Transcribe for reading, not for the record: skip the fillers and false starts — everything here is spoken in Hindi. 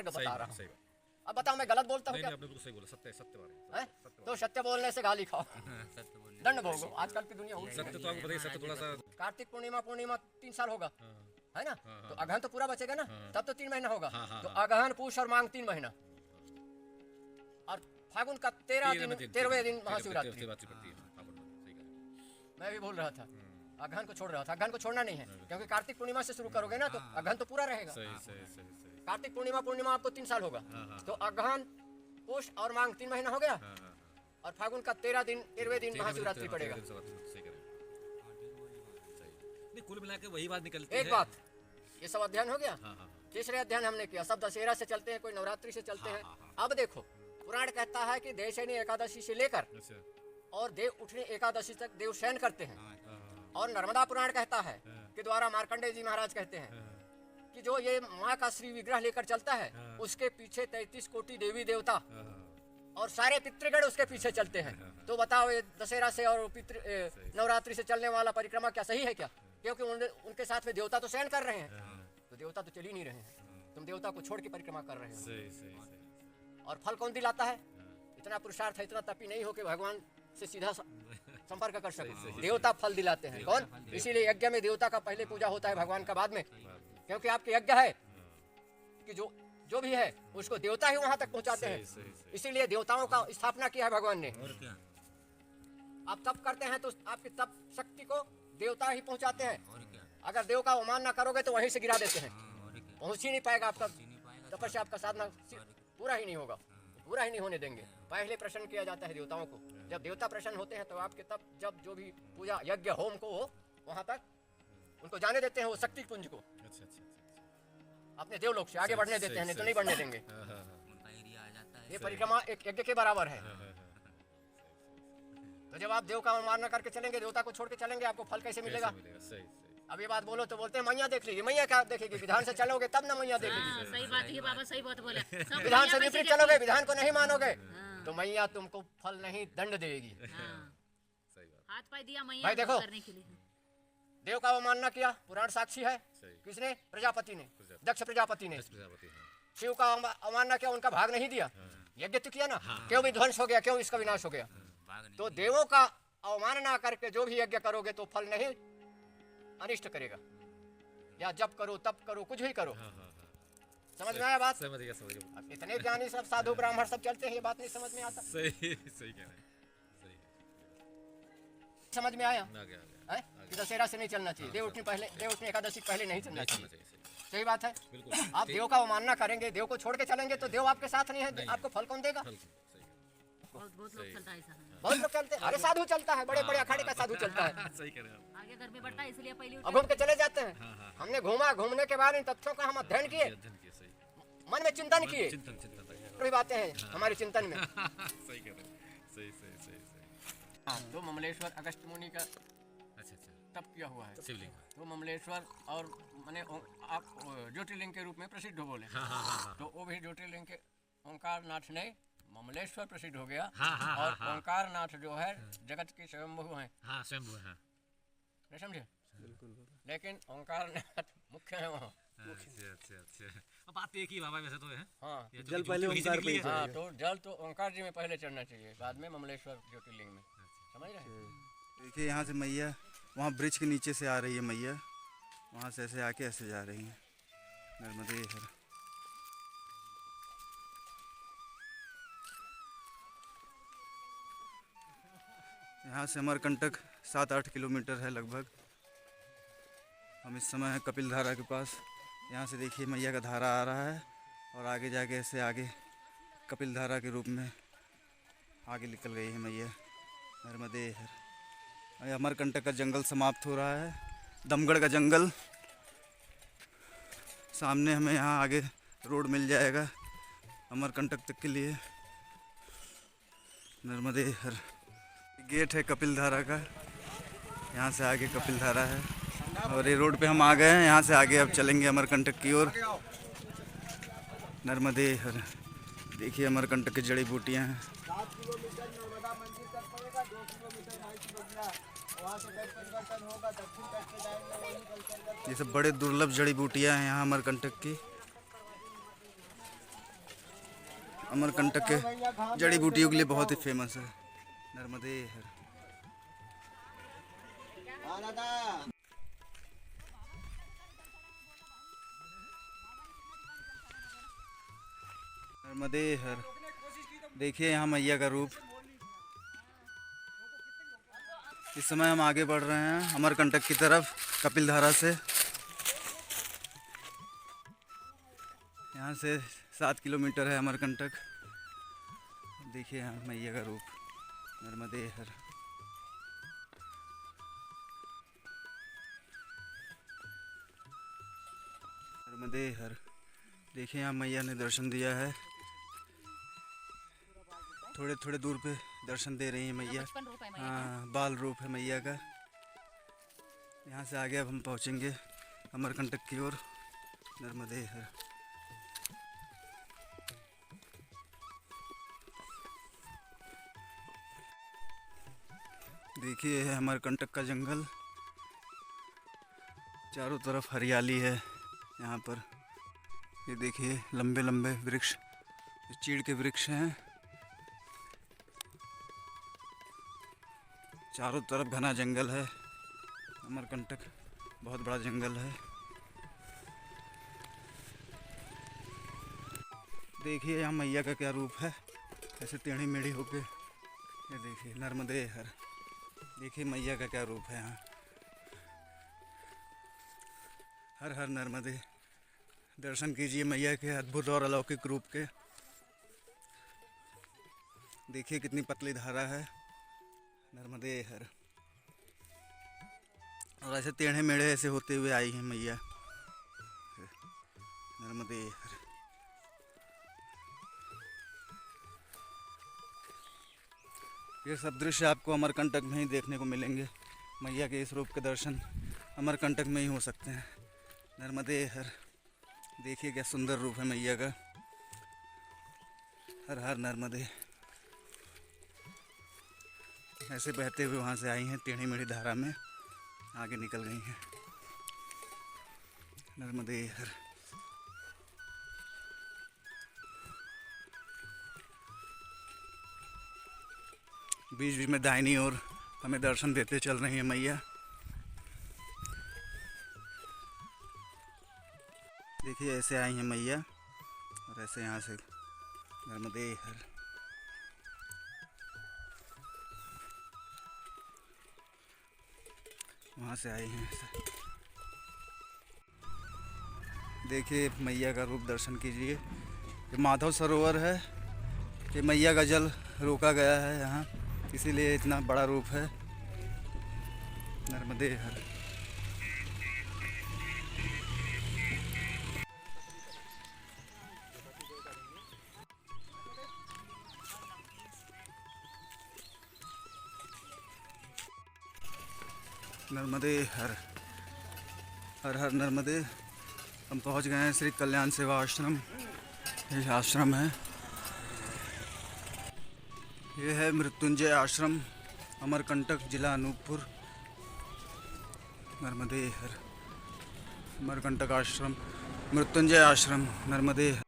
मार्ग बता रहा हूँ। अब बताओ मैं गलत बोलता हूँ क्या? बिल्कुल सही बोला, सत्य सत्य बात है। तो सत्य बोलने से गाली खाओ, दंड भोगो। आजकल की दुनिया उल्टी सत्य तो आपको बताइए, सत्य थोड़ा सा। कार्तिक पूर्णिमा 3 साल होगा, है ना? तो अगहन तो पूरा बचेगा ना, तब तो 3 महीना होगा। तो अगहन, पूष और माघ 3 महीना, और फागुन का 13वें दिन महाशिवरात्रि। मैं भी बोल रहा था अगहन को छोड़ रहा था। अगहन को छोड़ना नहीं है, क्योंकि कार्तिक पूर्णिमा से शुरू करोगे ना तो अगहन तो पूरा रहेगा। कार्तिक पूर्णिमा आपको 3 साल होगा। तो अगहन, पूष और माघ 3 महीना हो गया, और फागुन का 13वें दिन महाशिवरात्रि पड़ेगा। कुल मिला के वही बात निकलती है। एक बात, ये सब अध्ययन हो गया। तीसरे अध्ययन हमने किया, सब दशहरा से चलते हैं, कोई नवरात्रि से चलते हैं। अब देखो, पुराण कहता है कि देवशयनी एकादशी से लेकर और देव उठनी एकादशी तक देव शयन करते हैं। और नर्मदा पुराण कहता है कि द्वारा मार्कंडेय जी महाराज कहते हैं कि जो ये माँ का श्री विग्रह लेकर चलता है, उसके पीछे 33 कोटि देवी देवता और सारे पितृगण उसके पीछे चलते हैं। तो बताओ, ये दशहरा से और नवरात्रि से चलने वाला परिक्रमा क्या सही है क्या? क्योंकि उनके साथ में देवता तो शयन कर रहे हैं, तो देवता तो चल ही नहीं रहे हैं। तुम देवता को छोड़ के परिक्रमा कर रहे हो। और फल कौन दिलाता है? इतना पुरुषार्थ है, इतना तपी नहीं हो कि भगवान से सीधा संपर्क कर सके। देवता फल दिलाते हैं। कौन? इसीलिए यज्ञ में देवता का पहले पूजा होता है, भगवान का बाद में। क्योंकि आपके यज्ञ है कि जो भी है उसको देवता ही वहां तक पहुंचाते हैं। इसीलिए देवताओं का स्थापना किया है भगवान ने। आप तप करते हैं तो आपकी तप शक्ति को देवता ही पहुंचाते हैं। अगर देव का अवमान ना करोगे तो वहीं से गिरा देते हैं, पहुंच ही नहीं पाएगा। आपका तपस्या, आपका साधना पूरा ही नहीं होगा, पूरा ही नहीं होने देंगे। पहले प्रसन्न किया जाता है देवताओं को। जब देवता प्रसन्न होते हैं तो आपके तप, जब जो भी पूजा यज्ञ होम को वहां तक उनको जाने देते हैं, वो शक्ति पुंज को अपने देवलोक से आगे बढ़ने देते हैं, नहीं तो नहीं बढ़ने देंगे। ये परिक्रमा एक यज्ञ के बराबर है। तो जब आप देव का अवमान न करके चलेंगे, देवता को छोड़ के चलेंगे, आपको फल कैसे मिलेगा? अब ये बात बोलो तो बोलते हैं मैया देख लीजिए। मैया क्या देखेगी? विधान से चलोगे तब ना मैया देखेगी। सही बात है बाबा, सही बात बोले। विधान से विपरीत चलोगे, विधान को नहीं मानोगे तो मैया तुमको फल नहीं दंड देगी। हाथ पाई दिया मैया भाई देखो, करने के लिए। देव का अवमान न किया, पुराण साक्षी है। किसने? प्रजापति ने, दक्ष प्रजापति ने। शिव का अवमान न किया, उनका भाग नहीं दिया। यज्ञ तो किया ना, क्यों विध्वंस हो गया, क्यों इसका विनाश हो गया? तो देवों का अवमान ना करके जो भी यज्ञ करोगे तो फल नहीं अनिष्ट करेगा। या जब करो तब करो, कुछ भी करो। समझ में आया बात? समझ गया। इतने ज्ञानी सब साधु ब्राह्मण सब चलते हैं, ये बात नहीं समझ में आता। सही कह रहे हैं। समझ में आया है कि दशहरा से नहीं चलना चाहिए, देव उठनी एकादशी पहले नहीं चलना चाहिए। सही बात है। आप देव का अवमानना करेंगे, देव को छोड़ के चलेंगे तो देव आपके साथ नहीं है, आपको फल कौन देगा? बहुत लोग चलता है ऐसा। बहुत लोग चलते हैं। अरे साधु चलता है, बड़े बड़े अखाड़े का साधु चलता है। सही कह रहे हैं। आगे घर में बढ़ता है, इसलिए पहले अब घूम के चले जाते हैं। हमने घूमने के बाद इन तथ्यों का हम अध्ययन किए, मन में चिंतन किए। कोई बातें हैं हमारे चिंतन में। सही कह रहे हैं। सही। तो ममलेश्वर अगस्त मुनि का तप किया हुआ है शिवलिंग। तो ममलेश्वर और माने आप ज्योतिर्लिंग के रूप में प्रसिद्ध हो बोले। तो वो भी ज्योतिर्लिंग के ओंकार नाथ नहीं, ममलेश्वर प्रसिद्ध हो गया। और ओंकार नाथ जो है जगत के स्वयंभू हैं। स्वयंभू है। नहीं समझे? लेकिन ओंकार नाथ मुख्य है वहाँ। अच्छा। बात एक ही बाबा वैसे तो है। हाँ, जल पहले ओंकार पे। हाँ, तो जल तो ओंकार जी में पहले चढ़ना चाहिए, बाद में ममलेश्वर ज्योतिर्लिंग में। समझ रहे? देखिए यहाँ से मैया वहाँ ब्रिज के नीचे से आ रही है मैया, वहाँ से ऐसे आके ऐसे जा रही हैं नर्मदे हर। यहाँ से अमरकंटक 7-8 किलोमीटर है लगभग। हम इस समय हैं कपिल धारा के पास। यहाँ से देखिए मैया का धारा आ रहा है और आगे जाके ऐसे आगे कपिल धारा के रूप में आगे निकल गई है मैया नर्मदे हर। अमरकंटक का जंगल समाप्त हो रहा है, दमगढ़ का जंगल। सामने हमें यहाँ आगे रोड मिल जाएगा अमरकंटक तक के लिए। नर्मदे हर। गेट है कपिल धारा का, यहाँ से आगे कपिल धारा है और ये रोड पे हम आ गए हैं। यहाँ से आगे अब चलेंगे अमरकंटक की ओर। नर्मदे हर। देखिए अमरकंटक की जड़ी बूटियाँ हैं। ये सब बड़े दुर्लभ जड़ी बूटियाँ हैं यहाँ अमरकंटक की। अमरकंटक के जड़ी बूटियों के लिए बहुत ही फेमस है। नर्मदे हर। नर्मदे हर। देखिए यहाँ मैया का रूप। इस समय हम आगे बढ़ रहे हैं अमरकंटक की तरफ कपिलधारा से। यहाँ से 7 किलोमीटर है अमरकंटक। देखिए यहाँ मैया का रूप। नर्मदे हर। नर्मदे हर। देखिए यहाँ मैया ने दर्शन दिया है। थोड़े थोड़े दूर पे दर्शन दे रही है मैया। हाँ, बाल रूप है मैया का। यहाँ से आगे अब हम पहुँचेंगे अमरकंटक की ओर। नर्मदे हर। देखिए है अमरकंटक का जंगल। चारों तरफ हरियाली है यहाँ पर। ये देखिए लंबे लंबे वृक्ष, चीड़ के वृक्ष हैं। चारों तरफ घना जंगल है। अमरकंटक बहुत बड़ा जंगल है। देखिए यहाँ मैया का क्या रूप है, ऐसे टेढ़ी मेढ़ी होके। ये देखिए नर्मदे हर। देखिए मैया का क्या रूप है यहाँ। हर हर नर्मदे। दर्शन कीजिए मैया के अद्भुत और अलौकिक रूप के। देखिए कितनी पतली धारा है। नर्मदे हर। और ऐसे टेढ़े मेढ़े ऐसे होते हुए आई हैं मैया। नर्मदे हर। ये सब दृश्य आपको अमरकंटक में ही देखने को मिलेंगे। मैया के इस रूप के दर्शन अमरकंटक में ही हो सकते हैं। नर्मदे हर। देखिए क्या सुंदर रूप है मैया का। हर हर नर्मदे। ऐसे बहते हुए वहाँ से आई हैं, टेढ़ी मेढ़ी धारा में आगे निकल गई हैं। नर्मदे हर। बीच बीच में दाहिनी ओर हमें दर्शन देते चल रही है मैया। देखिए ऐसे आई हैं मैया और ऐसे यहाँ से नर्मदे हर। वहाँ से आई हैं ऐसे। देखिए मैया का रूप दर्शन कीजिए। ये माधव सरोवर है। ये मैया का जल रोका गया है यहाँ, इसीलिए इतना बड़ा रूप है। नर्मदे हर। नर्मदे हर। हर हर नर्मदे। हम पहुंच गए हैं श्री कल्याण सेवा आश्रम। ये आश्रम है। ये है मृत्युंजय आश्रम, अमरकंटक, जिला अनूपपुर। नर्मदे हर। अमरकंटक आश्रम, मृत्युंजय आश्रम, नर्मदे हर।